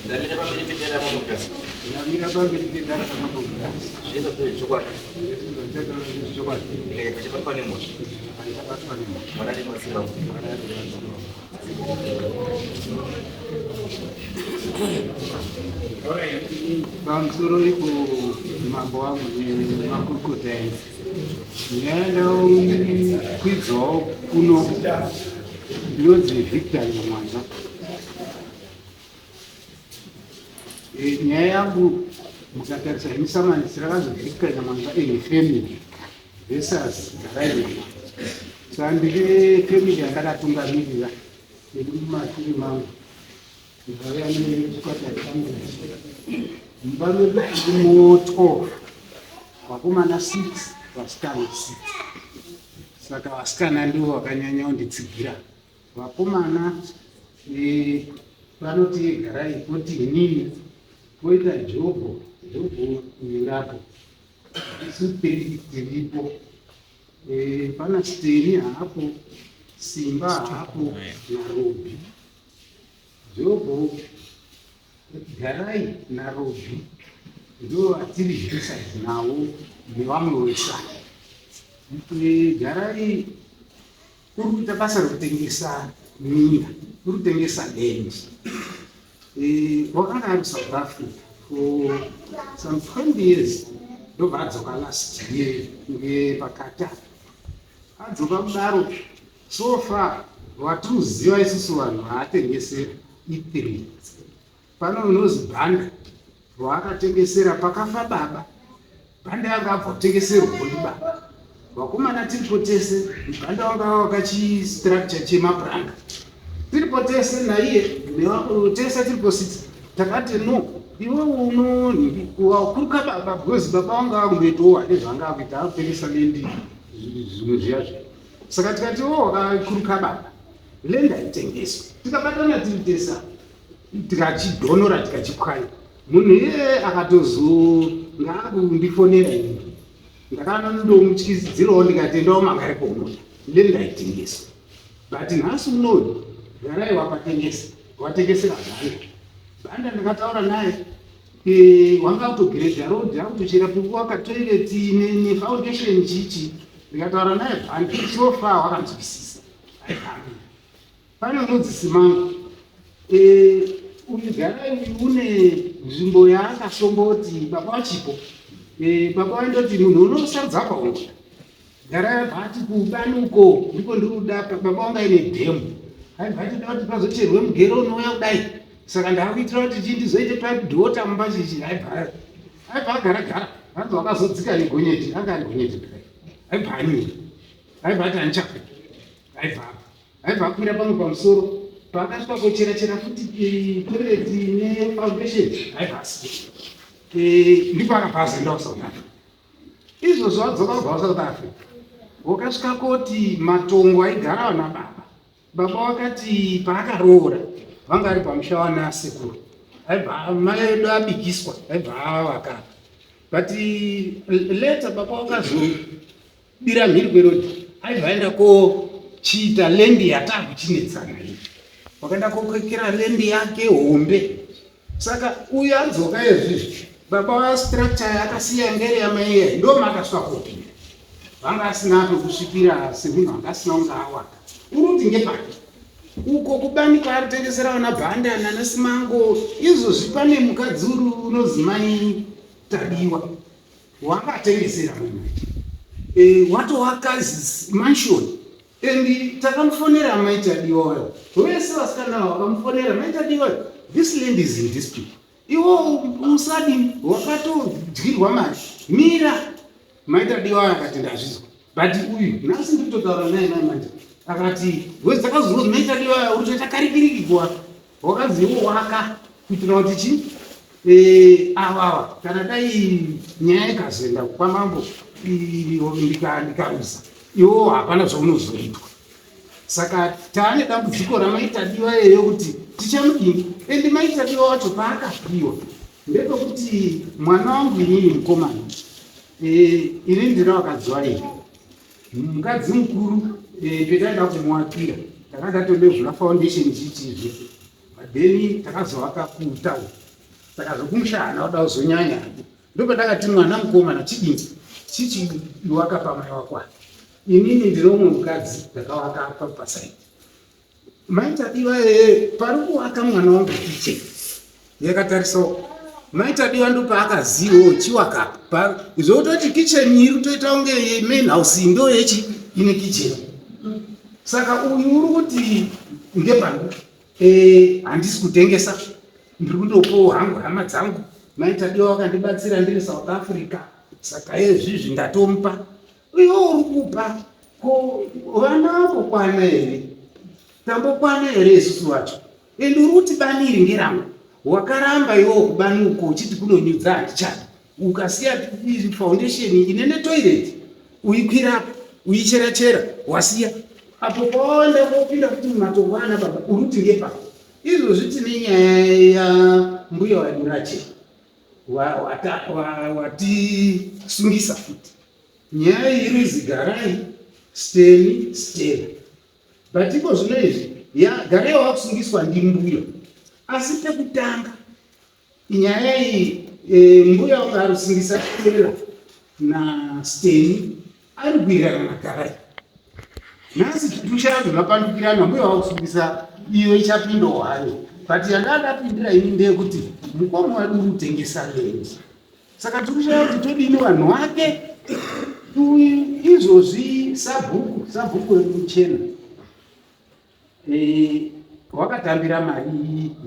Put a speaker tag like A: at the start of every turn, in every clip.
A: Ndamira pamberi pedera pamukasi.
B: Ndamira pamberi pedera pamukasi.
A: Zvino zvokwadi.
B: Zvokwadi.
A: Ndikaita pachibatwa nemhosva.
B: Pachibatwa nemhosva.
A: Mwana ndimasimba.
B: Pamusoro ipo mambo wangu nemakurukota enzi. Ndaenda kwidzawo kuno ndinonzi Victor Mwanza. Nyaya yangu mukatarisa imisanganisira vakazovhika Mwanza family versus Garai. Saka ndiri family yakadatungamirira iri mumashure mangu ndauya nechikwata changu mumba medu irimo 12 vakomana 6 vasikana 6. Saka vasikana ndivo vakanyanya kunditsigira. Vakomana vanoti Garai koti inini koita Jobho Mirapo isuperi tiripo pana Steni hapo Simba hapo na Robi. Jobho Garai na Robi ndio atiri visa nawo nevamwe wesa. Garai kurikuita basa rekutengesa minda, kurikutengesa land. Wakanga ari South Africa for some 20 years. Ndobva adzoka last year ngepakata. Adzoka kudaro so far watinoziva isusu vanhu vaatengesera E3. Pano unozi Bhanda rwaakatengesera pakafa baba. Bhanda yanga abva kutengeserwa ndibaba. Vakomana tiripo tese Bhanda wanga wakachistructure chemapuranga. Tiripo tese naiye tese tiripo siti takati no iwe kuruka baba because baba wanga akungoitawo nezvanga akuita akutengesa lendi zvimwe zviyazvo. Saka tikati wakakuruka baba lendi haitengeswi. Tikabatana tiri tesa tikachidhonora tikachipwanya. Munhu iye akatozongakundifonera ini ndakanondomutyisidzirawo ndikatendawo mangaripo unoda lendi haitengeswi. But nhasi unoyu Garai watengesera Bhanda ndakataura naye wanga autograde road autochera pekuwaka toilet nefoundation chichi. Ndikataura naye Bhanda so far wakanzwisisa. Pane unodzisimanga Garai une nzvimbo yaakasomboti baba vachipo. Baba vandoti munhu unosarudza paunga. Garai bhati kubanuko ndiko ndikuda baba vanga ine dhemu. Haibva toda kuti pazocherwe mugero unouya kudai. Saka ndakuitira kuti chindizoite padhota mumba chichi. Haibva agara vanzi vakazodzika negonyeti anga ari gonyeti kudai. Haibva anyika haibva ati anichakwe haibva akwira pamwe pamusoro paakasvika kochera futi toilet nefoundation haibva asiki. Ndipo akabvazoenda kuSouth Africa. Izvozvo wadzoka kubva kuSouth Africa wakasvika koti matongo aigara vana baba. Baba wakati paakaroora vanga ari pamusha wanasekuru. Aibva mai edu abikiswa aibva avakapa. But later baba wakazobira mhiri kwerodi aibva aenda kochiita lendi yatakuchinetsana iyi. Wakaenda kokekera lendi yake hombe. Saka uyu adzoka izvizvi baba wastructure yakasiya ngere yamai ndo makasvika kopinda. Vanga asina pekusvikira semunhu anga asina kunge awaka. Uruti ngepake uko kubani kwaaritengesera vana Bhanda nanasimango izvozvi pane mukadzi unozi Mai Tadiwa wakatengesera munhu watovaka mansion and takamufonera Mai Tadiwa wayo vese vasikana vakamufonera Mai Tadiwa this land is in dispute. Iwo usadi wakatodyirwa mari mira. Mai Tadiwa akati ndazvizwa but uyu nhasi nditotaura naye manje akati wezi takazonzi Mai Tadiwa uritoita karikiriki kuwaka wakaziwo waka kuitira kuti chii avava kana dai nyaya ikazoenda kwamambo ndikarusa iwo hapana zvaunozoitwa. Saka taane dambudziko raMai Tadiwa yeyo kuti tichamudini. Endi Mai Tadiwa wacho paakapiwa ndepekuti mwana wangu inini mukomana ini ndina vakadzi vairi mukadzi mukuru petaida kumuakira takanga tondevhura foundation chichizve then takazovaka kutaura saka zvokumushana wada kuzonyanya ndopatakati mwana mukomana chidini chichiwaka pamai wako inini ndine umwe mukadzi ndakawaka pasaidi maitadiwa pari kuwaka mwana wangu kiche yakatarisawo maitadiwa ndopaakazivawo chiwaka izvototi kicheni iri toita kunge main house ndo yechi ine kicheni saka uyu uri kuti ngepano handisi kutengesa ndiri kundopowo hangu hama dzangu maitadiwa wakandibatsira ndiri South Africa saka ezvizvi ndatomupa iwo uri kupa ko vana vambokwana here tambokwana here isusu vacho ende uri kuti bani iri ngerangu wakaramba iwo kubani uko uchiti kunonyudza handichadi ukasiya foundation ine netoilet uikwira uicherachera wasiya apo paenda kopinda kuti mumatongwana baba uri kuti ngepa izvozvi tine nyaya yambuya wadurache watisungisa futi nyaya iri Garai Stella but iko zvino izvi Garai wakusungiswa ndimbuya asi pekutanga nyaya iyi mbuya wakarusingisa Stella na Steni ari kuwirirana na Garai nhasi chitushavyo mapandukirana mbuya wakusungisa iyo ichapindawo hayo but yandadapindira ini ndeyekuti mukoma wadi uri kutengesa lendi saka tikushaya kuti todini vanhu vake izvozvi sabhuku remuchena wakatambira mari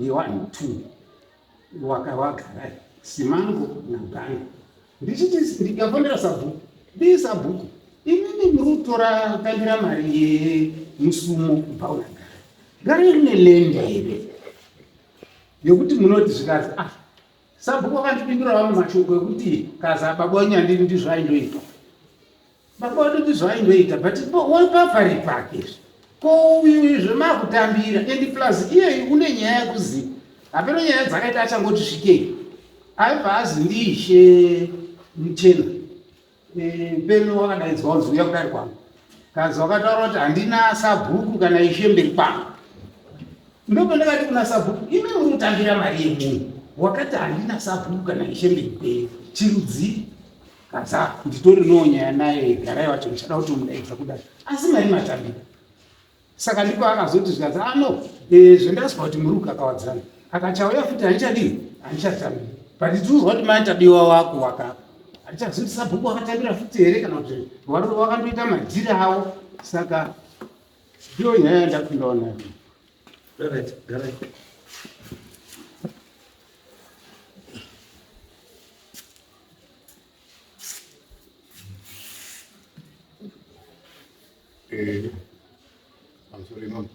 B: ye1-2 wakawagarai simango naganga ndichiti ndikafondera sabhuku ndii sabhuku imini muri kutora tambira mari yemusumo kubva unagara Garai rine lendi here yokuti munoti zvikazi sabhuku wakandipindura vamwe mashoko ekuti kaza baba wanyandini ndizvaindoita baba wadu ndizvaindoita but wapapari pake ko uyu zvemakutambira and plus iye une nyaya yekuziva hapeno nyaya dzakaita achangoti svikei aibva azi ndiishe muchena peno wakadaidzwa kunzi uya kudari kwangu kazi wakataura kuti handina sabhuku kana ishe mberi kwangu ndopendakati kuna sabhuku ime uri kutambira mari yemunhu wakati handina sabhuku kana ishe mberi chirudzi kaza nditori nonyaya naye Garai wacho ndichada kuti mudaidza kudai asi mari matambira saka ndipo akazoti zvikazi zvendazwa kuti muri kukakawadzana akachauya futi handichadii handichatambira but tuzwa kuti maitadiwa wako wakapa handichazoti sabhuku wakatambira futi here kana kuti wakandoita madhiri avo saka ndiyo nyaya yandapindawo nayo.
A: Garai.
C: I'm sorry, Mom.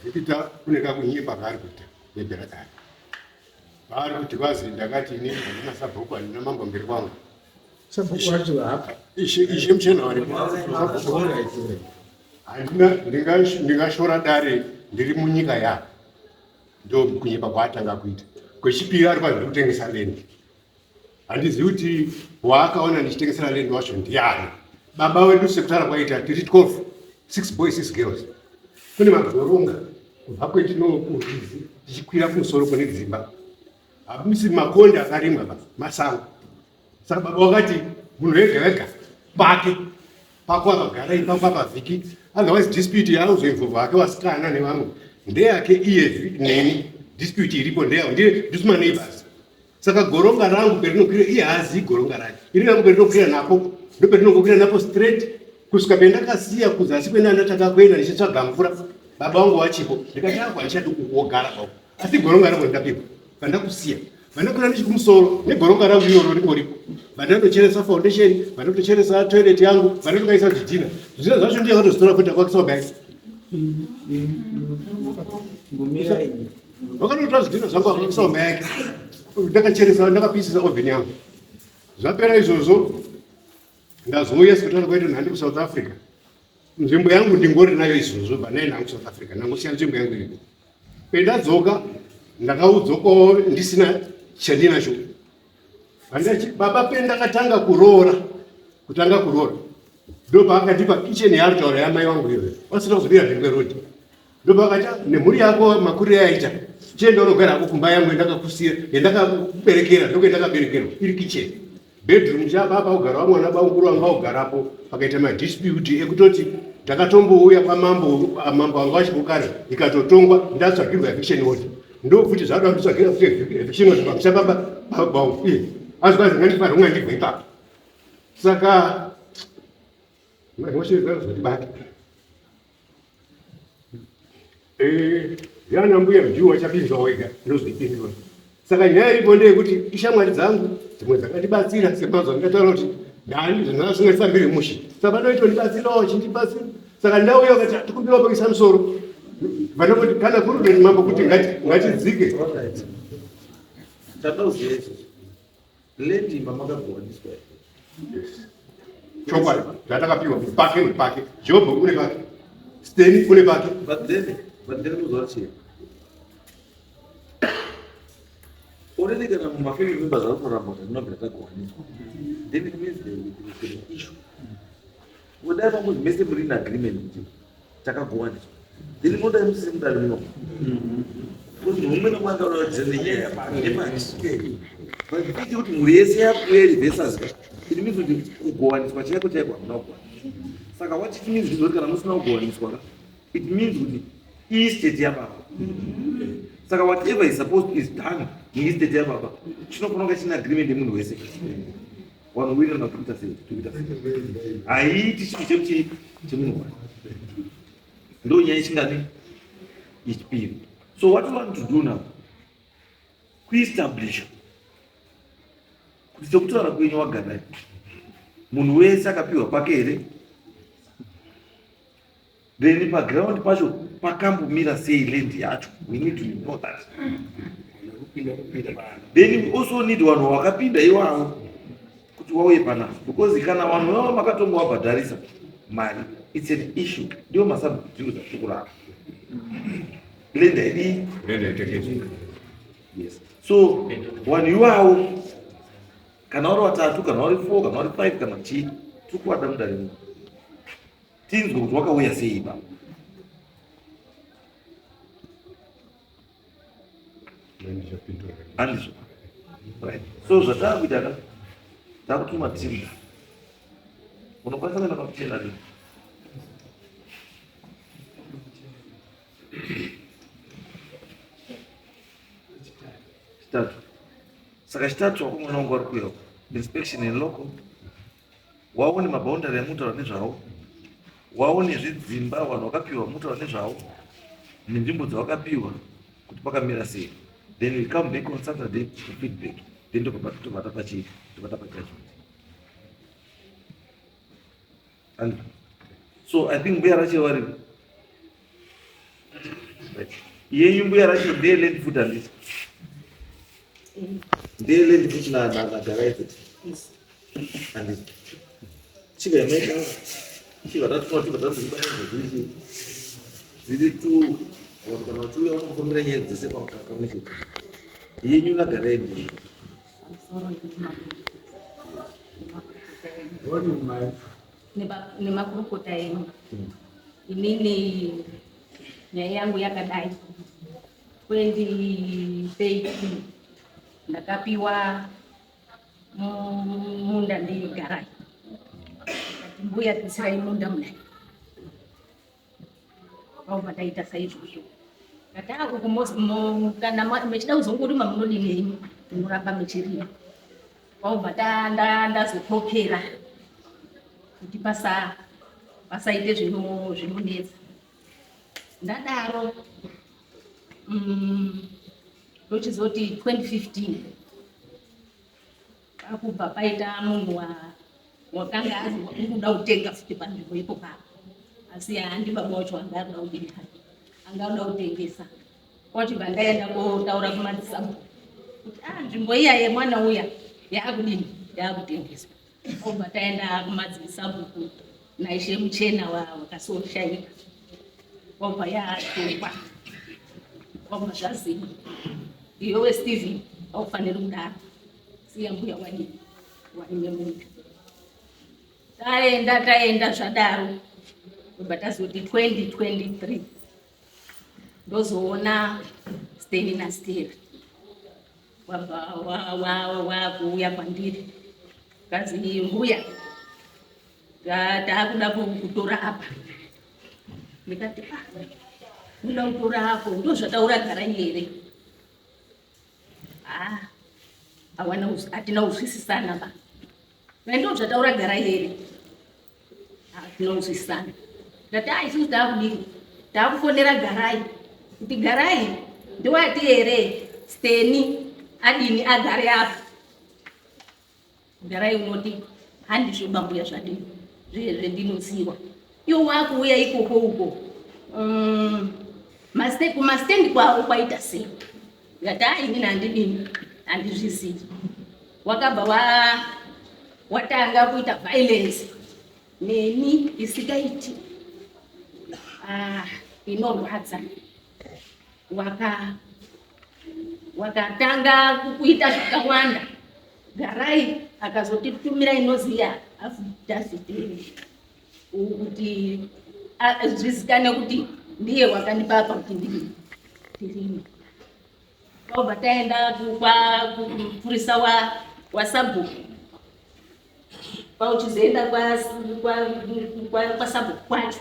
C: Zikita kuneka kunyimba vari kuti neberakari vari kuti vazi ndakati ini handina sabhuku handina mambo mberi kwangu
B: Sabhuku wacho hapa
C: ishe muchena ndingashora dare ndiri munyika ya ndo kunyimba kwaatanga kuita kwechipiri ari kwazviri kutengesa lendi handizivi kuti waakaona ndichitengesera lendi wacho ndiani baba wedu sekutara kwaita tiri 12 6 boys 6 girls kune magoronga kubva kwetinokuzizi tichikwira kumusoro kune dzimba hamisi makonde akarimwa masango saka baba wakati munhu wega wega pake pako akagara ipako pavhiki otherwise dispute yaauzoimvuvha ake wasikana nevamwe ndeyake iye neni dispute iripo ndeyavo ndisuma neighbors saka goronga rangu perinokwira iye haazivi goronga rake iri rangu perinokwira napo ndoperinongokwira napo straight kusvika pendakasiya kuzasi kwenandataka kuenda ndichitsvaga mvura baba vangu vachipo ndikati angu handichadi kugara pao asi goronga rangu ndingapipa pandakusiya vandakwira ndichikumusoro negoronga rangu iroro ringoripo vandandocheresa foundation vandandocheresa toilet yangu vandandokaisa zvidhina zvina zvacho ndiye akatozvitora kuti akwakisa mabaisi vakatotora zvidhina zvangu akwakisa mama yake ndakacheresa ndakapisisa oven yangu zvapera izvozvo ndazouya sekutara kwaita nhandi kuSouth Africa nzvimbo yangu ndingori nayo izvozvo banaye nangu South Africa ndangosiya nzvimbo yangu iripo pendadzoka ndakaudzokawo ndisina chandinacho baba pendakatanga kuroora Ndopa akatipa kitchen yari taura yamai wangu iwe. Wasina kuzubira dhikwe rodi. Ndopa akata nemuri yako makuri yaita. Chendo unogara hapo kumba yangu ndakakusira, ndakakuberekera, ndakaberekera. Iri kitchen. Bedroom chapa hapa ugara wa mwana baunguru wanga ugara hapo. Pakaita ma dispute ekutoti ndakatombouya kwamambo angu achibukare ikatotongwa ndatsvagirwa eviction order. Ndo futi zvada kutsvagira futi eviction order pamusha baba uye. Azikwazi ngandifara ungandibva ipapo. Saka mwashirika zvotibata. Yana mbuya mjuwa chapinzwa wega ndozvipindura. Saka nyaya iripo ndeyekuti ishamwari dzangu dzimwe dzakatibatsira semazuva ndikataura kuti ndani zvinazvingafambiri mushe. Saka ndoita ndibatsirawo chindibatsira. Saka ndauya kuti tikumbira pakisa musoro. Vanoti kana kuri mambo kuti ngatidzike.
A: Tatoziye lendi mama kagwaniswa.
C: Yes. Chokwadi zvatakapiwa pake Jobho une pake Steny une pake
A: but then kuzorchi already kana mumafamily members arikuramba kuti nobva takagwaniswa, then it means there is an issue. Kudai pamuzi mese muri in agreement kuti takagwaniswa, then modai musiri mudari muno kuti umweni mwandaura kuti nenyaya yemati vachiti kuti mhuri yese yapweri vesazika. It means kuti kugowaniswa chaiko chaiko hamuna kugowaniswa. Saka what it means is kuti kana musina kugowaniswa, it means kuti estate yababa. Saka whatever is supposed is done in estate yababa chinofana kunge chine agreement yemunhu wese. Vanhu uirana kuita sei haiti chinhu chemunhu wese. Ndo nyaya chingani ichipiri. So what we want to do now, kuestablish kuti sekutaura kwenyu wagarai munhu wese akapiwa pake here, then paground pacho pakambomira sei land yacho. We need to know that. Then we also need vanhu vakapinda ivavo kuti wauye panapa, because kana vanhu vavo makatonga wabhadharisa mari, it's an issue. Ndio masabhuku zvachikurapa land haidi. Yes. So vanhu ivavo kana vari vatatu kana vari 4 kana vari 5 kana chii tikuwada mudare muno tinzwe kuti wakauya sei baba. Handizvo right. So zvatakuita ka takutuma timu unokwanisa kuenda pakuchena rini chitatu. Saka chitatu wakomwana wangu vari kuya inspection in local, waone maboundary emutaura nezvavo, waone zvidzimba vanhu vakapiwa mutaura nezvavo nenzvimbo dzavakapiwa kuti pakamira sei. Then we come back on Saturday to feedback. Then tobata pachii tobata pajudgment. And so I think mbuya racho vari right. Yenyu mbuya racho ndeye land food handisi ndeye land food na directed handisi chika yameka chika tatatu ziri tu kana uchiuya unofambira nyaya dzese pakamishika yenyu nagarai ndi
D: nemakurukota enyu. Inini nyaya yangu yakadai 2013 ndakapiwa munda ndigarai, kati mbuya tisirai munda mudai vaubva taita saizvozvo. Kataako kana mechida kuzongorima munodini henyu munoramba mechirima, vaubva ndazopokera kuti pasaite zvinonetsa. Ndadaro ndochizoti 2015 akubva paita munhu wakanga azi urikuda kutenga futi panzvimbo ipo papa, asi handi baba wacho anga arikuda kudini hake, anga arikuda kutengesa. Wachibva ndaenda kotaura kumadzisabhuku kuti nzvimbo iya yemwana uya yaakudini yaakutengeswa. Obva taenda kumadzisabhuku naishe muchena wakasoshaika, wabva yaatokwa, wabva zvaziva iwewe Stephen aufaniri kudaro, siya mbuya wanime munda. taenda zvadaro kubva tazoti 2023 ndozoona Steni naSteri wakuuya kwandiri kazi mbuya taakuda kutora apa. Ndikati ndoda kutora hapo ndozvataura Garai here. Hatina uzwisisana ba. Ndozvataura Garai here. Hatina uzwisisana. Ndati isusu taakudini taakufonera Garai kuti Garai ndiwati here Steni adini agare apa. Garai unoti handizvoba mbuya zvadini zvendinosiiwa iwo wakuuya ikoko uko kumastendi kwawo kwaita sei. Ngati inini handidini handizvizii. Wakabva watanga kuita violence neni isikaiti inorwadza. Wakatanga kuita zvakawanda. Garai akazotitumira inoziya afudhasiteri kuti zvizikanwe kuti ndiye wakandipa apa kuti ndirime. Obva taenda kupurisa wasabhuku pauchizoenda kwasabhuku kwacho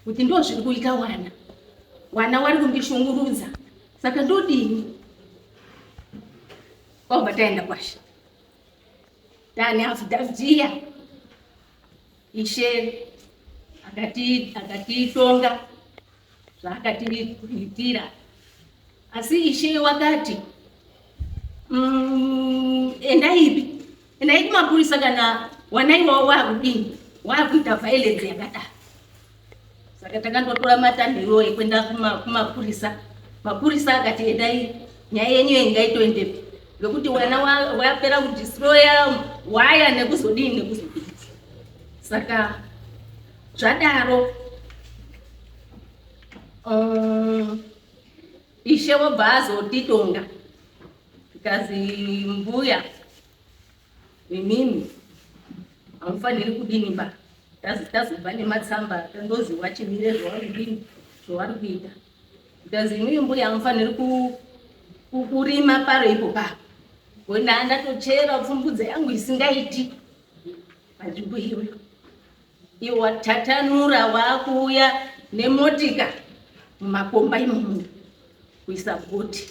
D: kuti ndo zviri kuita wana wari kundishungurudza saka ndodini. Obva taenda kwasha tane afudhavhiya Ishe akatitonga zvaakatiitira, asi Ishe wakati endai kumapurisa kana wanaiwawo wakudini wakuita violence yakadaro. Saka takandotora matandiro ekwenda kumapurisa. Mapurisa akati endai nyaya yenyu ingaitoendepi ngekuti wana wapera kudestroya waya nekuzodini. Saka zvadaro Ishe wabva azotitonga zvikazi mbuya imimi hamufaniri kudini ba tazobva nematsamba tandozi wachimire zvavari kuita. Zvikazi imimi mbuya hamufaniri kurima paro ipo papo wenda ndatochera pfumbudza yangu isingaiti panzvimbo iyoyo. Iwo watatanura wakuuya nemotika mumakomba imomo kuisa bhodhi.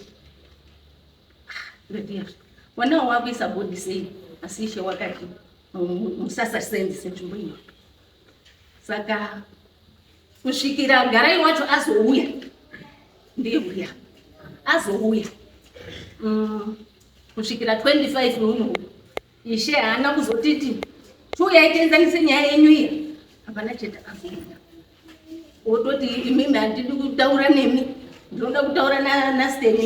D: Wanawo wakuisa bhodhi sei asi Ishe wakati musasasenzise nzvimbo iyo. Saka kusvikira Garai wacho azouya ndiye uya azouya kusvikira 25 uno Ishe haana kuzotiti chiuyai tienzanise nyaya yenyu iya. Hapana chetakazoita. Ototi imimi handidi kutaura nemi ndinoda kutaura naSteni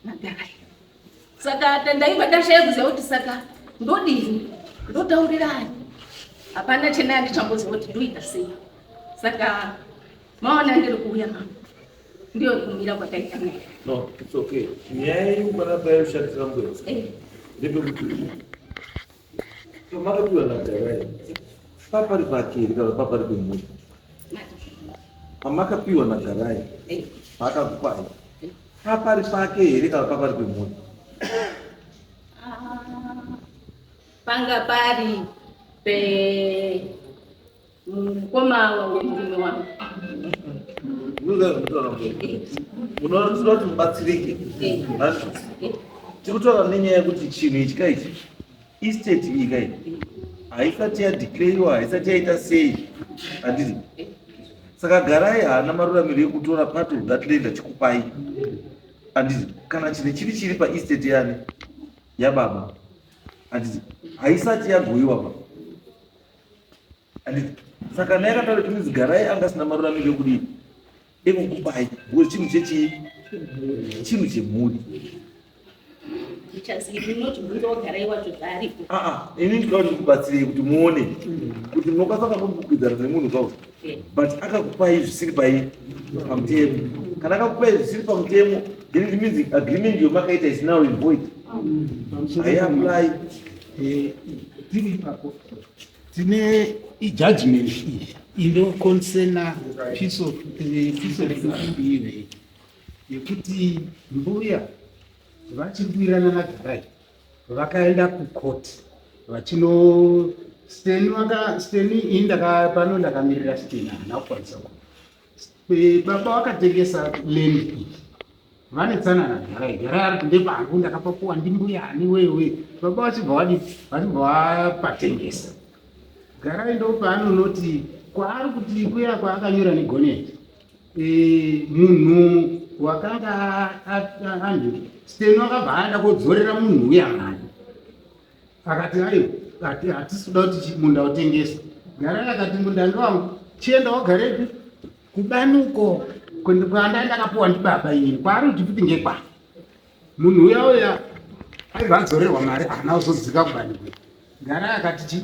D: naGarai. Saka tandaiva ndashaya kuziva kuti saka ndodini ndotaurirani. Hapana chena ndichamboziva kuti ndoita sei. Saka maona ndiri kuuya mama ndiyo kumira kwataita naye.
A: No, it's okay. Nyaya yenyu panapa yoshandisira mbuya. Ndepekuti makapiwa naGarai papari pake here kana papari pemunhu. Pamakapiwa naGarai pakakupai papari pake here kana papari pemunhu.
D: Panga pari mukoma wemurume wangu.
A: Unoziva kuti mubatsirike. Tirikutaura nenyaya yekuti chinhu ichi kaiti estate iyi kaiti haisati yadeclariwa haisati yaita sei handiti. Saka Garai haana maruramiro ekutora part of that land achikupai handiti. Kana chinhu chiri paestate yani yababa handiti haisati yagoiwa pa handiti. Saka nayakataura kuti minzi Garai angasina maruramiro ekudii ekukupai ngokuti chinhu chechii chinhu chemhuri. Ini ndikaona kubatsirei kuti muone kuti munokwanisa kumbukwidzana nemunhu kwavo but akakupai zvisiri pamutemo. Kana akakupai zvisiri pamutemo then it means agreement yomakaita is now in void. Haiapply.
B: tiri ipapo tine ijudgment iyi inokonsena piece of ive yekuti mbuya vachiri kuwirana naGarai vakaenda kukoti vachino Steni ini pano ndakamirira Steni haana kukwanisa baba vakatengesa land iyi vane tsanana Garai ari kunde pangu ndakapapuwa ndimbuya wewe baba vachibva vapatengesa Garai ndo paanonoti kwaari kuti kuya kwaakanyora negoneti munhu wakanga anhu Steni wakabva aenda kodzorera munhu uya mani akati aiwa hatisi kuda kuti munda utengesa. Garai akati munda ndowangu chienda wagarepi kubanuko kwanda ndakapuwa ndibaba inini kwaari kuti futi ngekwake munhu uya aibva adzorerwa mari haana kuzodzika kubanuko. Garai akati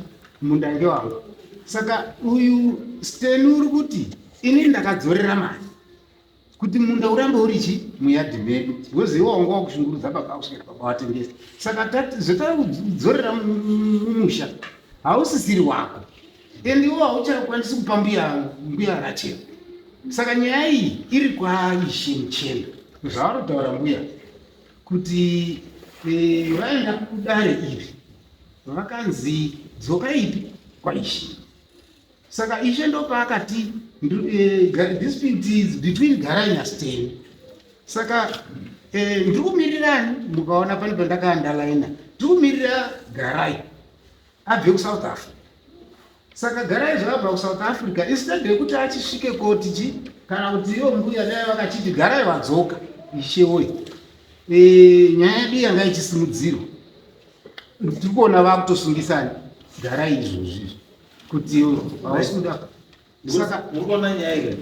B: munda ngewangu. Saka uyu Steni uri kuti ini ndakadzorera mari kuti munda urambe uri muyadhi medu woziva wanga wakushungurudza baba kusvikira baba watengesa. Saka zvotari kudzorera mumusha hausisiri wako ende iwo hauchakwanisi kupa mbuya rachena. Saka nyaya iyi iri kwaishe muchena zvavari kutaura mbuya kuti vaenda kudare iri vakanzi dzoka ipi kwaishe. Saka ishe ndo paakati dispute is between Garai naSteni. Saka ndiri kumirirani mukaona pane pandakaandalaina ndiri kumirira Garai abve kuSouth Africa. Saka Garai zvakabva kuSouth Africa instead yekuti achisvike koti kana kuti ivo mbuya dai vakachiti Garai vadzoka ishewoyi nyaya yedu yanga ichisimudzirwa tiri kuona vakutosungisani Garai izvozvi kuti hausi kuda. Saka
A: unoona nyaya iyi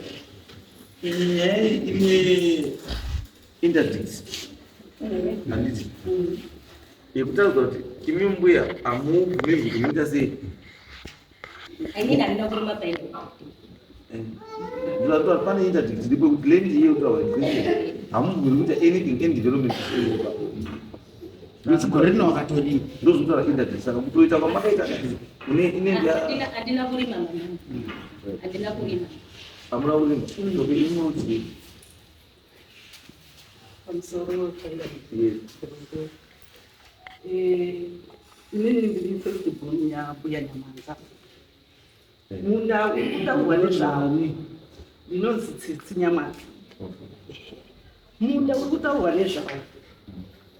A: nyaya ine interdicts handiti yekutaridza kuti imi mbuya hamubvumirwi kumuita sei pane interdicts iripo kuti land iye hamubvumirwi kuita anything in development
B: gore rino wakatorima
A: ndozotaura interdicts. Saka kutoita kwamakaita
D: handina kurima
A: hamuna kurima oke inoti
E: pamusoro inini ndiri firstborn yabuya Nyamanza. Munda urikutaurwa nezvawo ndinonzi Tsitsi Nyamanza. Munda urikutaurwa nezvawo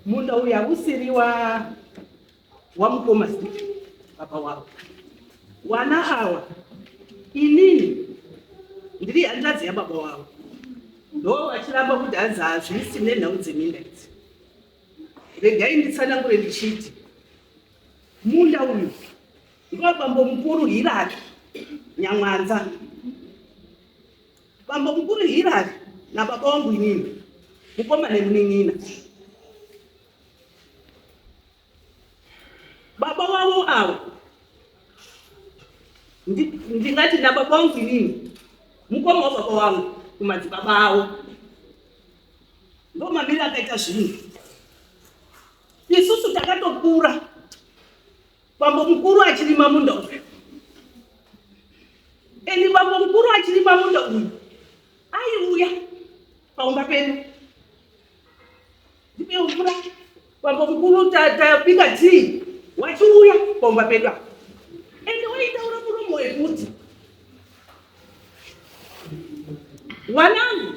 E: munda uyu hausiri wamukoma Stephen baba wavo. Wana awa inini ndiri handadzi yababa wavo ndo vachiramba kuti hanzi hazvisine nhau dzeminda idzi. Regai nditsanangure ndichiti munda uyu ndo bambo mukuru Hirari Nyamwanza. Bambo mukuru Hirari nababa wangu inini mukoma nemunin'ina. Baba wavo avo ndingati nababa wangu inini mukoma wababa wangu kumadzibaba avo ndo mamiri akaita zvinhu. Isusu takatokura bambo mukuru achirima munda uyu ende bambo mukuru achirima munda uyu aiuya paumba pedu ndipe mvura bambo mukuru tapika tii wachiuya paumba pedu apa ende waitaura muromo wekuti wanangu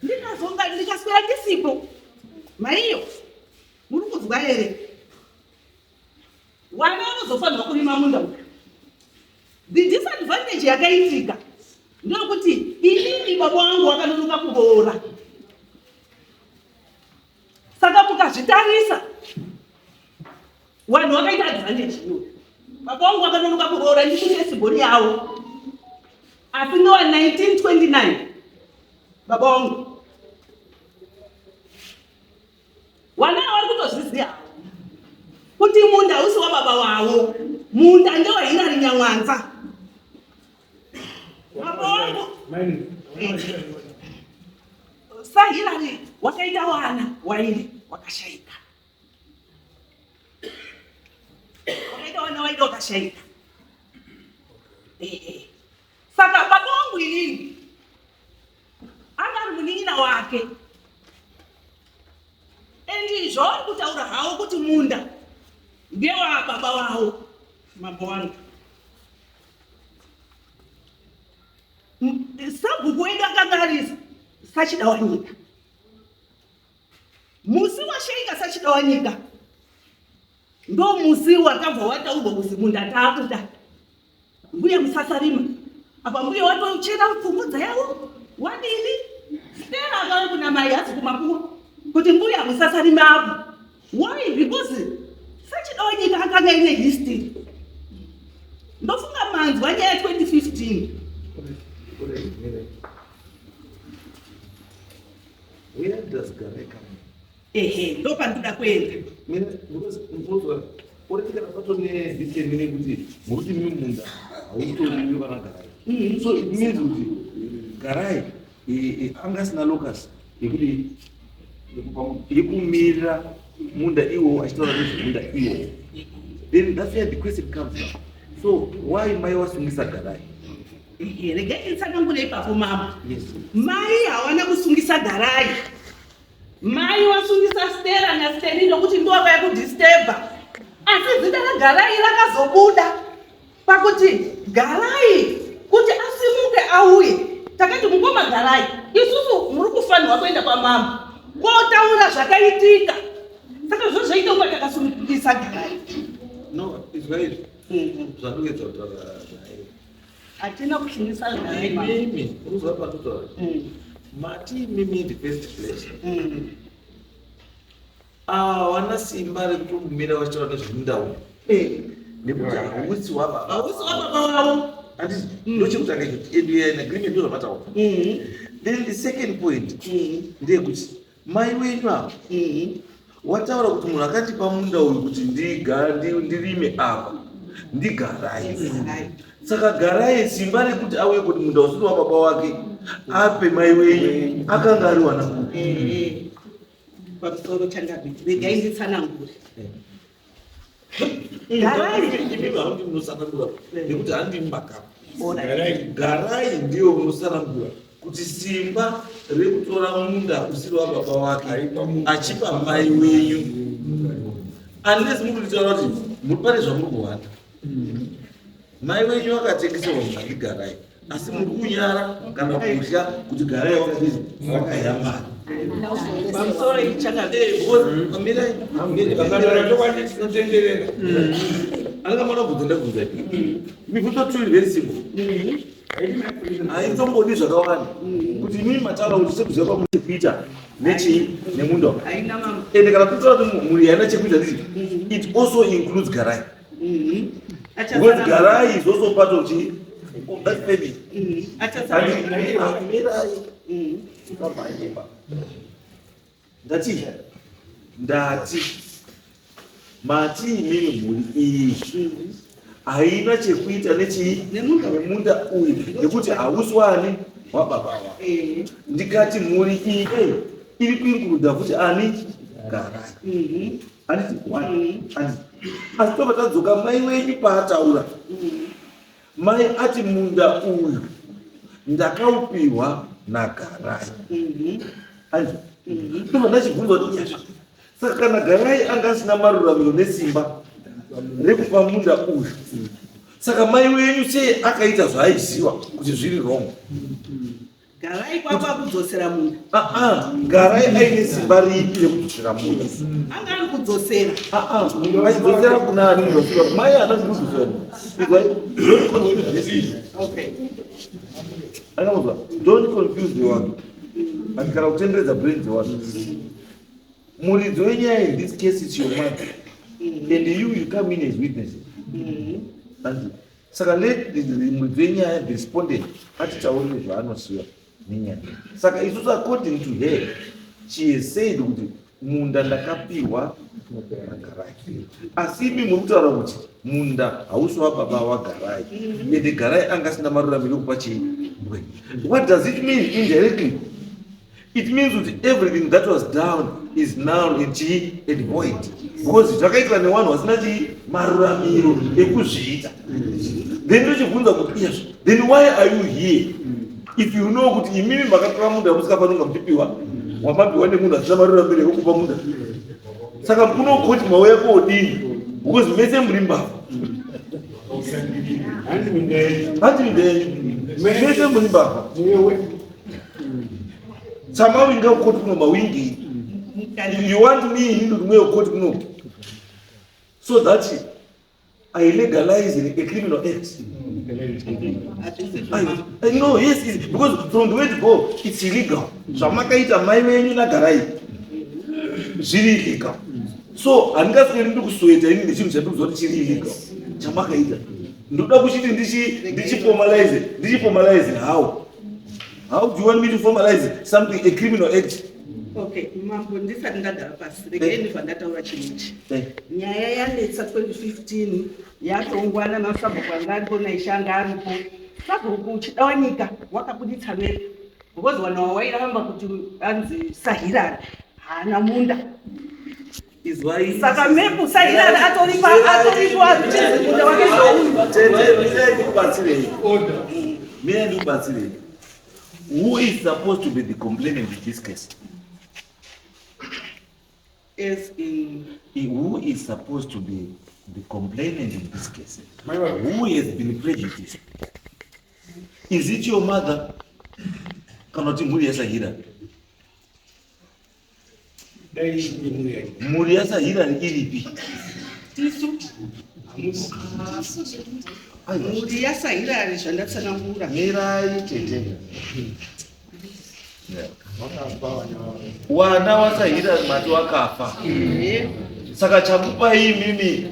E: ndikaswera ndisipo maiyo muri kuzwa here wana vanozofanirwa kurima munda uyu. The disadvantage yakaitika ndokuti inini baba wangu wakanonoka kuroora. Saka mukazvitarisa vanhu vakaita advantage iyoyo. Baba wangu wakanonoka kuroora ndikutesibhoni yavo asi nowa 1929 baba wangu wana vari kutozviziva kuti munda hausi wababa wavo, munda ndewa Hirari Nyamwanza. Baba wangu saHirari wakaita wana wairi wakashaika. wedu wakashaika. Saka baba wangu ilini angari munina wake endizvo ari kutaura hawo kuti munda ndewa baba wawo mambo wangu. Sabhuku wedu akanga ari sachida wanyika. Musi washaika sachida wanyika ndo musi wakabva wataurwa kuzi munda taakuda. Mbuya Musasarima apa mbuya watochera pfumudza yavo wadini Stella akauya kuna mai asi kumakuwa kuti mbuya Musasarima apo. Why? Because sachida wanyika akanga ine history. Ndofunga manzi wanyaya 2015.
A: Where does Garai come in?
E: Ndo panduda kuenda.
A: Because mfuzwa orekera patone disemine kuti muruti mimi munda autori vana Garai. So it means kuti Garai angasina locus yekuti yekumira munda iwo achitaura kuti munda iwo. Then that's where the question comes from. So why mai wasungisa Garai?
E: Regai tsakangu ipapo mama.
A: Yes.
E: Mai hawana kusungisa Garai. Mai wasungisa Stella na Stella nokuti ndo vaya kudisturba. Asi zita la Garai rakazobuda. Pakuti Garai kuti asimuke auye. Takati mungoma Garai. Isusu muri kufanirwa kuenda kwa mama. Kotaura zvakaitika. Saka zvozvaita kuti takasungisa Garai.
A: No, it's right. Zvanogeza kutaura
E: Atina kusungisa Garai.
A: mimi uzwa patotaura mati mimi in the first place wana simba rekumira vachitaura nezvemundau nekuti hausi wababa
E: wavo.
A: handiti ndochekutanga choti and we are in agreement ndozvamataura. Then the second point ndeyekuti mai wenyu apa wataura kuti munhu akandipa munda uyu kuti ndirime apa ndigarai. Saka Garai simba rekuti auye kuti munda usiri wababa wake ape mai wenyu akanga ari wanangu.
E: Pamusoro chandabi regai nditsanangure.
A: Imimi haundi munosanangura nekuti handi mumakamu. Garai ndiyo unosanangura kuti simba rekutora munda usiri wababa wake achipa mai wenyu. Unless muri kutaura kuti muri pane zvamuri kuwana. Mai wenyu akatengeserwa munda ndiGarai asi muri kunyara kana kudya kuti Garai wakayamara.
E: Pamusoro ichakabi.
A: Angamana kubvunza mibvunzo two very simple. Haitombodi zvakawanda kuti mimi mataura kuti sekuziva pamwe chekuita nechii nemunda.
E: Haina mama.
A: Ende kana kutora kuti mhuri haina chekuita ndichi, it also includes Garai. Because Garai is also part of that family. Ndati mati imini mhuri iyi haina chekuita nechii nemunda uyu nekuti hausi wani wababa wako. Ndikati mhuri iyi iri kuinkurudha kuti ani Garai. Handiti wani asi tobva tadzoka mai wenyu paataura mai ati munda uyu ndakaupiwa naGarai. Handiti tobva ndachibvunza kuti saka kana Garai anga asina maruramiro nesimba rekupa munda uyu, saka mai wenyu sei akaita zvaaiziva kuti zviri wrong?
E: Garai kwapa kudzosera munda.
A: Garai aine simba ripi rekudzosera munda?
E: Anga ari kudzosera.
A: Achidzosera kuna ani? Mai haana kudzosera.
E: Okay.
A: Angamuzwa, don't confuse the one. And kana kutenderedza brain dzevanhu. Muridzi wenyaya in this case is your mother. And you come in as witnesses. And saka let the muridzi wenyaya, the respondent, atitaure zvaanosiva nenyaya. Saka isusu according to her, she has said kuti munda ndakapiwa naGarai. Asi imi muri kutaura kuti munda hausi wababa waGarai. And Garai anga asina maruramiro ekupa chii. What does it mean indirectly? it means that everything that was done is now empty and void. Because zvakaitwa nevanhu vasina maruramiro ekuzviita. Then ndochibvunza kuti yes, then why are you here? If you know kuti imimi makatora munda musikafanira kupiwa, wamapiwa nemunhu asina maruramiro ekupa munda. Saka kunokoti mauya kodini because mese muri mbavha. Mese muri mbavha. Somehow you go to mawingi. You want me to know so that I legalize a criminal act. I know, yes, because from the way to go, it's illegal. So I'm not going to my way na garai. It's illegal. So I'm not going to sweat any decision to do it's illegal. Chamaka ita. Ndoda kushiti ndichi formalize it. Did you formalize it? How? How do you want me to formalize something, a criminal act?
E: Okay, mambo ndisati ndagara pasi regai ndivandataura chimuchi nyaya yanetsa 2015 yatongwana masabhuku anga aripo naishanga aripo sabhuku uchida wanyika wakabuditsa mepu because vanhu vawairamba kuti anzi Sahirari haana munda saka mepu Sahirari atoripo azvichezi munda wake
A: ndoubatsirei. Who is supposed to be the complainant in this case? Who is supposed to be the complainant in this case? Who has been prejudiced? Is it your mother? Cannot muri yaSahirari? Muri yaSahirari iripi?
E: muri yaSahirari zvandatsanangura
A: mirai tete. Wana waSahirari mati wakafa. Saka chakupai mimi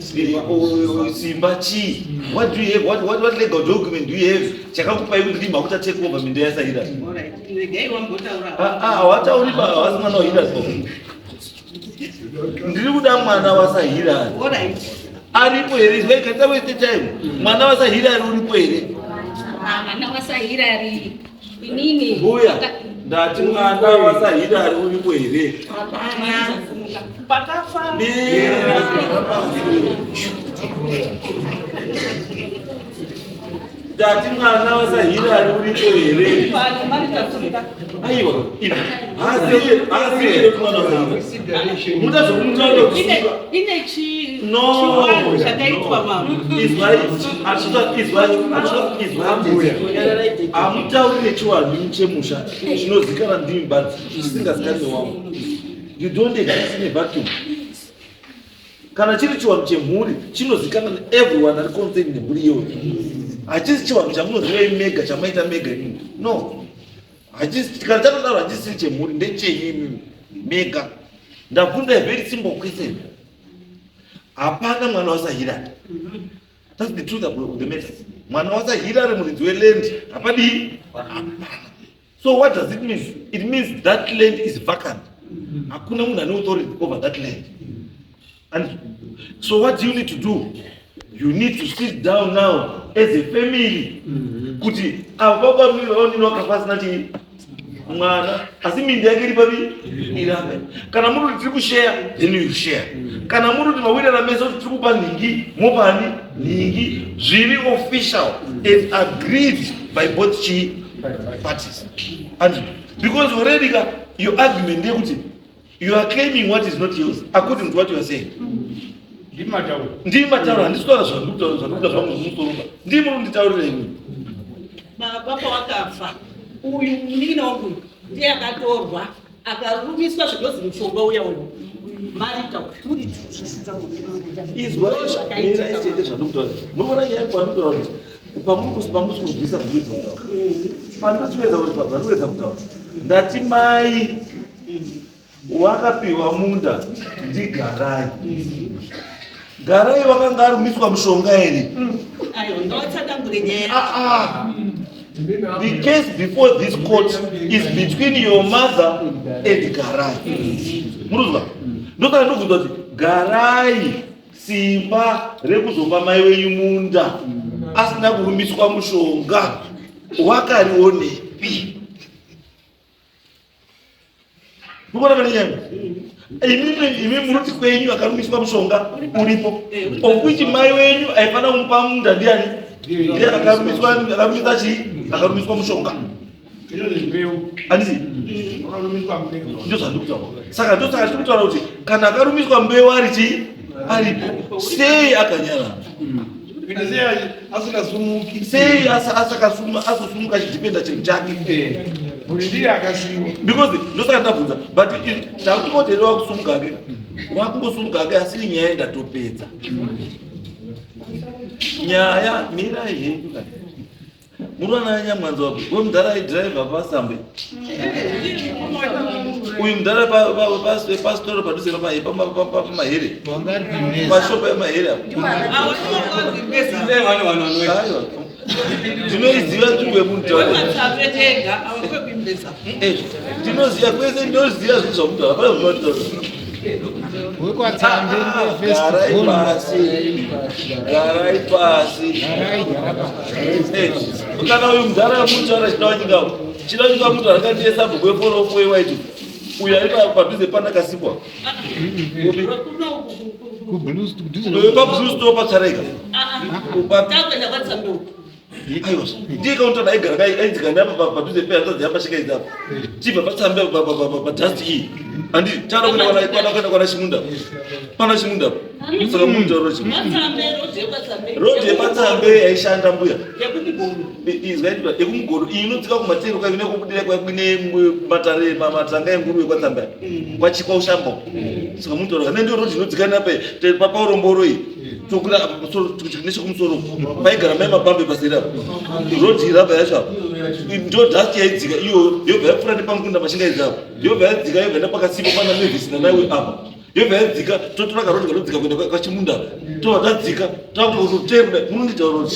A: simba chi. What do you have? What legal document do you have? Chakakupai kuti makuta take over minda yaSahirari.
E: Alright, regai wambotaura.
A: Hawatauri havasina nohira so. Ndiri kuda mwana waSahirari.
E: Alright.
A: Aripo here, like at the time. Mwana waSahirari uripo here.
D: Mwana waSahirari inini?
A: Buya. Ndati mwana waSahirari uripo here.
E: Pakafa.
A: Ndati mwana waSahirari uripo here. Aiwa. Asi mwana waSahirari. Muda zokumutalo.
E: Ine chi
A: no,
E: chakaitwa mama.
A: His wife, amutaurire chiwanhu chemusha chinozikana ndimi but chisingazikanwe wangu. You don't exist in a vacuum. Kana chiri chiwanhu chemhuri chinozikana everyone ari concerned nemhuri iyoyo. Hachisi chiwanhu chamunoziva mega chamaita mega inini. No. Hachisi kana chakadaro hachisiri chemhuri ndechenyu mega. Ndabvunza very simple question. Hapana mwana waSahirari. That's the truth of the matter. Mwana waSahirari muridzi weland hapadi. So what does it mean? It means that land is vacant. Hakuna munhu ane authority over that land. And so what do you need to do? You need to sit down now as a family. Kuti ababa mimi wakafasina chi mwana asi mindi yake iri papi irape. Kana munhu tiri kushare then you share. Kana munhu kuti mawira na meso tiri kupa ningi mopani ningi zviri official and agreed by both parties. And because already your argument there kuti you are claiming what is not yours according to what you are saying. Ndimataura handisitaura zvakuda zvamusoromba ndimo nditaurira imi.
E: Baba wakafa uyu munini wangu ndiye akatorwa akarumiswa zvinozi mushonga uya uyu marita muri
A: izvaizvaite zvanokutaura munoona nyaya kwanotaura kuti pamusi kubvisa bhuiza pandinotiwedza kuti pabvanoedza kutaura ndati mai wakapiwa munda ndigarai. Garai wakanga arumiswa mushonga here.
E: ayo ndotsadangure nyaya.
A: The case before this court is between your mother and Garai. Muruzwa. Ndoka ndobvunza kuti Garai simba rekuzopa mai wenyu munda asina kurumiswa mushonga wakarionepi? Mukona mane nyama. Imi munoti kwenyu akarumiswa mushonga uripo. Okuti mai wenyu aifana kumupa munda ndiani? Ndiye akarumiswa chi? Akarumiswa mushonga. Andisi? Ndio zandikutaura. Saka ndikutaura kuti kana akarumiswa mbeu ari chi? Aripo. Sei akanyara. Sei asakasumuka chidipenda chinhu chake. Because ndosaka ndabvunza but takutoterewa kusumuka ake wakungosumuka ake asi nyaya ndatopedza nyaya mirai henyu kati munoona nyamwanza wako wemudhara aidhiraivha pasambe uyu mudhara pasitoro padhuze pamahere mashopa emahere ndinoiziva nzvimbo yemuntu ndinoziva kwese ndinoziva zvinhu zvamuntu hapana garai pasi kana uyu mudhara mutaura chidawanyikavo chidawanyika muntu akandie sabhuku yeforofo yewaiti uyu ari padhuze pandakasikwa pablusto patsaraika aiwa ndiye kaunta aigara aidzikana padhuze peatadzi yapashika idzapo chibva patsambe padhasti iyi handi chakuenda kwana chimunda pana chimunda saka muntauro chi rodi yepatsambe yaishanda mbuya izvaitwa yekumugoro iyi inodzika kumatero kwaine kubudira kwaine matanga enguruve kwatsambe kwachikwa ushamba saka muntauro kana ndio rodi inodzikana paurongoro iyi tokuda nechekumusoro paigara mai mabambe pasera rodi iraba yacho ndio dhasti yaidzika iyo yobva yapfuura nepamukunda mashinga idzapo yobva yadzika yobva nepakasipo pana nevisina naiwe apa yobva yadzika totora karodi kanodzika kuenda kwachimunda tobva tadzika takutotemba munondita rodi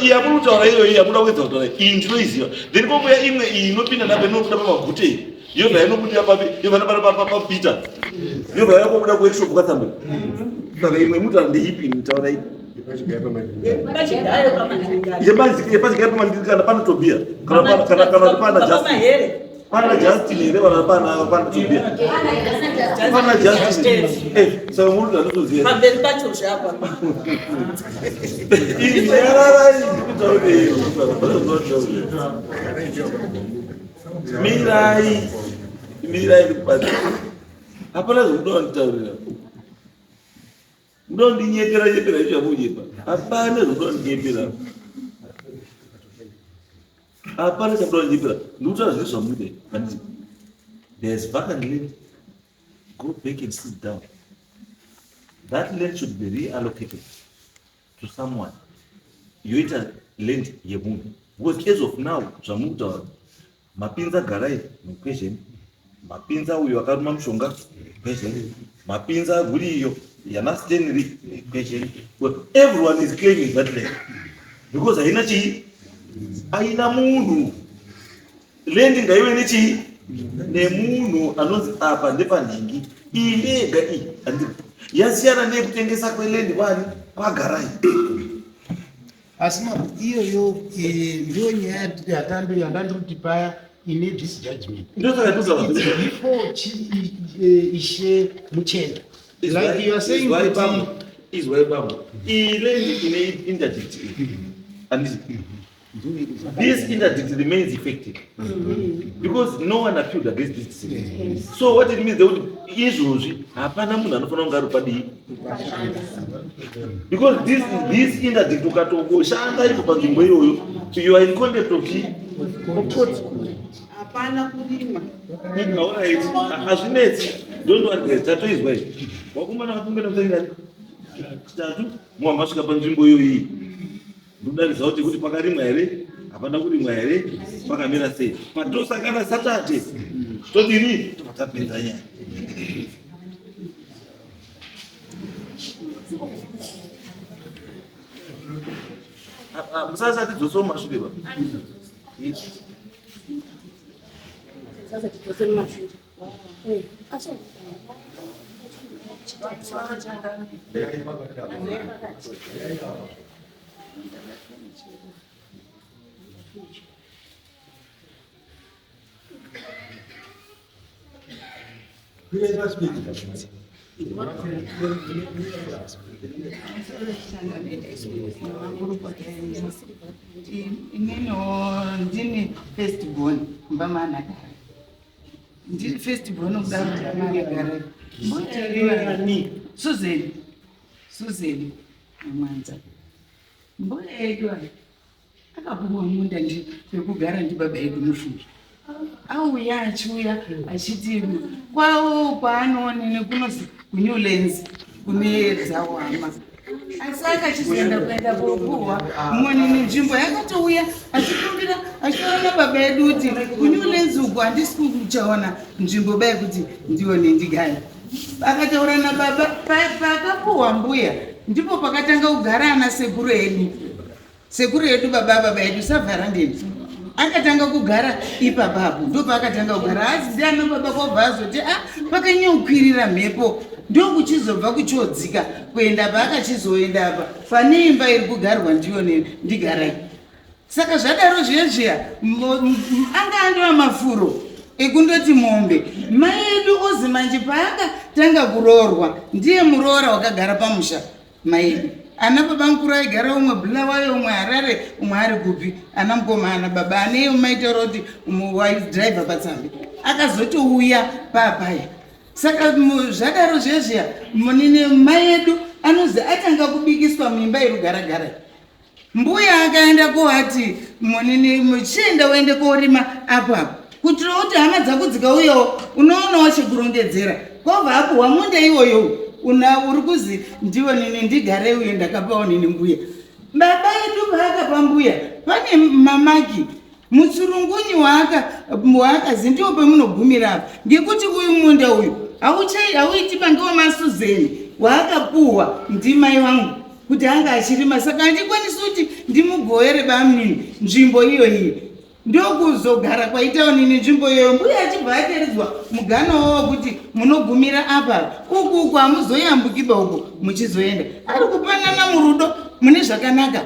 A: yamurutaura iyoyi yamuda kuedza kutaura iyi ndinoiziva then kokuya imwe iyi inopinda napo inobuda pamagute yobva inobudira papi yobva napapita yobva yakobuda kuworkshop kwatsambe saka imwe mutaura ndeipi mutaura ipi yepachigaya pamandikana pana tobia kana pana Justin here pana tobia pana Justin saka muruda ndoziva
E: pamberi pacho zvapa mirai kupati hapana zvekuda wanditaurira ndondinyepera izvo amunyepa hapana zvekuda wandinyepera hapana chakuda wandinyepera ndikutaura zvinhu zvamude handiti there's vacant land go back and sit down that land should be reallocated to someone yoita land yemunhu because as of now zvamukutaura mapinza garai muquestion mapinza uyo akaruma mushonga question mapinza guri iyo yana stenry question everyone is claiming that land because haina munhu land ngaiwe nechi nemunhu anonzi apa ndepanhingi iyi ndega iyi yasiyana nekutengesa kweland kwani kwagarai
B: asi iyoyo ndiyo nyaya yandandikuti paya ine this judgment before ishe muchenda like you are saying
A: izwaibambo iland ine interdict and this interdict remains effective because no one appealed against this decision. So what it means izvozvi hapana munhu anofanira kunge ari padii because this interdict ukatoshanda ipo panzvimbo iyoyo you are in contempt of court.
E: hapana kurima
A: hazvinetsi don't worry guys tatoizwa izvi wakomana vapungana kusaingani chitatu muhambasvika panzvimbo iyoyi ndodarisa kuti pakarimwa here hapana kurimwa here pakamira sei patosangana satate todini tapedza nyaya musasati dzoso mumashure ba
D: sasa kitose mumashure
F: ineno ndini festival mbamana kare ndiri festival okudaro kuti amana kare mboyaani Susan Mwanza mboya yedu akapuwa munda pekugara ndibaba edu mushuri auya achiuya achiti kwawo kwaanoonene kunozi kuNewlands kune dzawama asi akachizoenda kuenda kopuhwa monini nzvimbo yakatouya achikumbira achiona baba edu kuti kuNewlands uku handisi kuchaona nzvimbo bai kuti ndione ndigare akataura nababa pakapuhwa mbuya ndipo pakatanga kugara ana sekuru edu baba edu Savharandeni akatanga kugara ipapapo ndo paakatanga kugara asi ana baba kwabva azoti pakanyokwirira mhepo ndokuchizobva kuchodzika kuenda paakachizoenda apa pane imba iri kugarwa ndiyone ndigarai saka zvadaro zviya anga andova mafuro ekundoti mombe mai edu ozi manje paakatanga kuroorwa ndiye muroora wakagara pamusha mai edu ana baba mukuru aigara umwe Bulawayo umwe Harare umwe ari kupi ana mukomana baba ane maitaura kuti waidhiraivha patsambi akazotouya papaya saka zvadaro zvezviya munini mai edu anozi atanga kubikiswa muimba irugaragara mbuya akaenda kohati munini muchienda uende korima apapo kutira kuti hama dzako dzikauyawo unoonawo chekurongedzera kwabva apuhwa munda iwoyo uri kuzi ndiwo nini ndigare uye ndakapawo nini mbuya baba edu paakapa mbuya pane mamaki mutsurungunyi waakazi ndiwo pemunogumira apa ngekuti uyu munda uyu hauiti pangewo maSuzeni waakapuhwa ndimai vangu kuti anga achirima saka handikwanisi kuti ndimugoere bamunini nzvimbo iyoyi ndokuzogara kwaitawo nini nzvimbo iyoyo mbuya achibva ateridzwa mugano wokuti munogumira apa uku hamuzoyambukiba uku muchizoenda ari kupanana murudo mune zvakanaka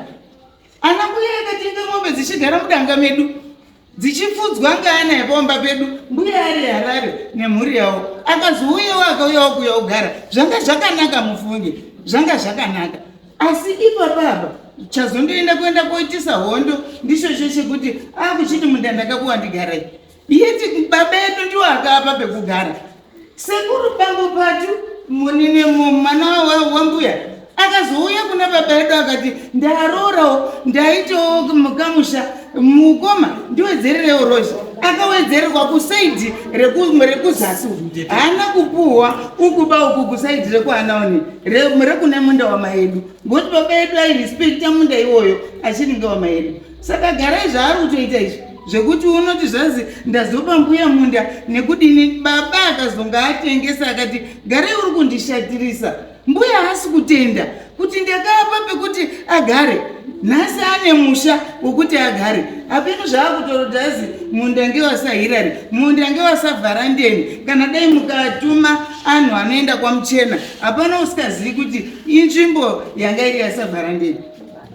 F: ana mbuya akatenga mombe dzichigara mudanga medu dzichifudzwa ngaana epomba pedu mbuya ari Harare nemhuri yawo akazouyawo akauyawo kuya kugara zvanga zvakanaka mufunge zvanga zvakanaka asi ipapapa chazondoenda kuenda koitisa hondo ndicho chekuti akuchiti munda ndakapuwa ndigarai yeti baba edu ndiwo akapa pekugara sekuru bango patu munine mwana wambuya akazouya kuna baba edu akati ndarorawo ndaitawo mukamusha mukoma ndiwedzererewo rozi akawedzererwa kusaidhi rekuzasi haana kupuhwa ukuba uku kusaidhi rekuanaoni rekune munda wamaedu ngokuti baba edu airispekta munda iwoyo achiringa wamaedu saka garai zvaari kutoita izvi zvekuti unoti zvazi ndazopa mbuya munda nekudini baba akazonga atengesa akati garai uri kundishatirisa mbuya haasi kutenda kuti ndakapa pekuti agare nhasi ane musha wekuti agare hapeno zvaakutorodhazi munda ngewasahirari munda ngewasavharandeni kana dai mukatuma anhu anoenda kwamuchena hapana usikazivi kuti inzvimbo yanga iri yasavharandeni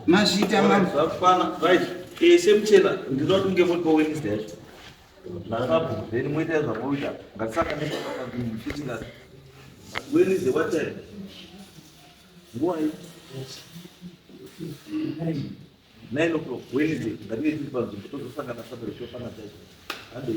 F: mazvita
A: zvafana right semuchena ndinoti kunge muri paWednesday nakapo then moita zvamoita ngatisaka nemufitinga Wednesday what time nguwai 9 o'clock Wednesday ngatinge tiri panzvimbo tozosangana sabere chofana chacho